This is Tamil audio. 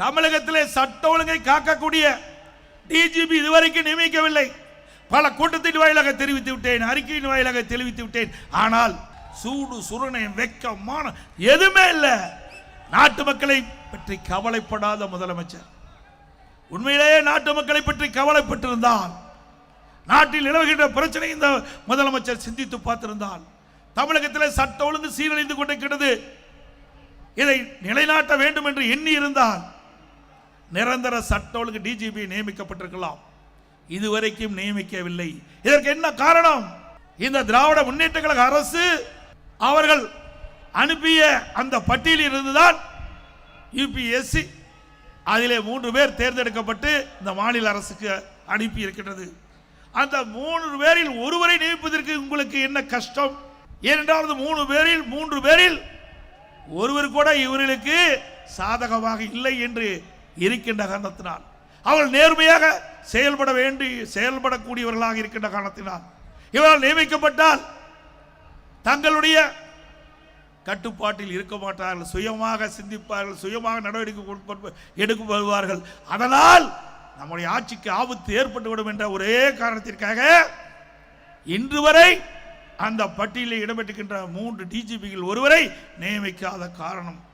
தமிழகத்திலே சட்ட ஒழுங்கை காக்கக்கூடிய டிஜிபி இதுவரைக்கும் நியமிக்கவில்லை. பல கூட்டத்தின் வாயிலாக தெரிவித்து விட்டேன், அறிக்கையின் வாயிலாக தெரிவித்து விட்டேன். ஆனால் சூடு சுரணை வெக்கமான எதுவுமே இல்லை. நாட்டு மக்களை பற்றி கவலைப்படாத முதலமைச்சர், உண்மையிலேயே நாட்டு மக்களை பற்றி கவலைப்பட்டிருந்தால், நாட்டில் நிலவுகின்ற பிரச்சனை இந்த முதலமைச்சர் சிந்தித்து பார்த்திருந்தால், தமிழகத்தில் சட்ட ஒழுங்கு சீரழிந்து கொண்டிருக்கிறது, இதை நிலைநாட்ட வேண்டும் என்று எண்ணி இருந்தால் நிரந்தர சட்ட ஒழுங்கு டிஜிபி நியமிக்கப்பட்டிருக்கலாம். இதுவரைக்கும் நியமிக்கவில்லை. இதற்கு என்ன காரணம்? இந்த திராவிட முன்னேற்ற கழக அரசு அவர்கள் அனுப்பிய அந்த பட்டியலில் இருந்துதான் யுபிஎஸ்சி அதிலே 3 பேர் தேர்ந்தெடுக்கப்பட்டு இந்த மாநில அரசுக்கு அனுப்பி இருக்கின்றது. அந்த 3 பேரில் ஒருவரை நியமிப்பதற்கு உங்களுக்கு என்ன கஷ்டம்? ஏனென்றால் 3 பேரில் ஒருவர் கூட இவர்களுக்கு சாதகமாக இல்லை என்று இருக்கின்ற காரணத்தினால், அவர்கள் நேர்மையாக செயல்படக்கூடியவர்களாக இருக்கின்ற காரணத்தினால் இவர்கள் நியமிக்கப்பட்டால் தங்களுடைய கட்டுப்பாட்டில் இருக்க மாட்டார்கள், சுயமாக சிந்திப்பார்கள், சுயமாக நடவடிக்கை எடுக்கப்படுவார்கள். அதனால் நம்முடைய ஆட்சிக்கு ஆபத்து ஏற்பட்டுவிடும் என்ற ஒரே காரணத்திற்காக இன்று வரை அந்த பட்டியலில் இடம்பெற்றிருக்கின்ற 3 டிஜிபிகள் ஒருவரை நியமிக்காத காரணம்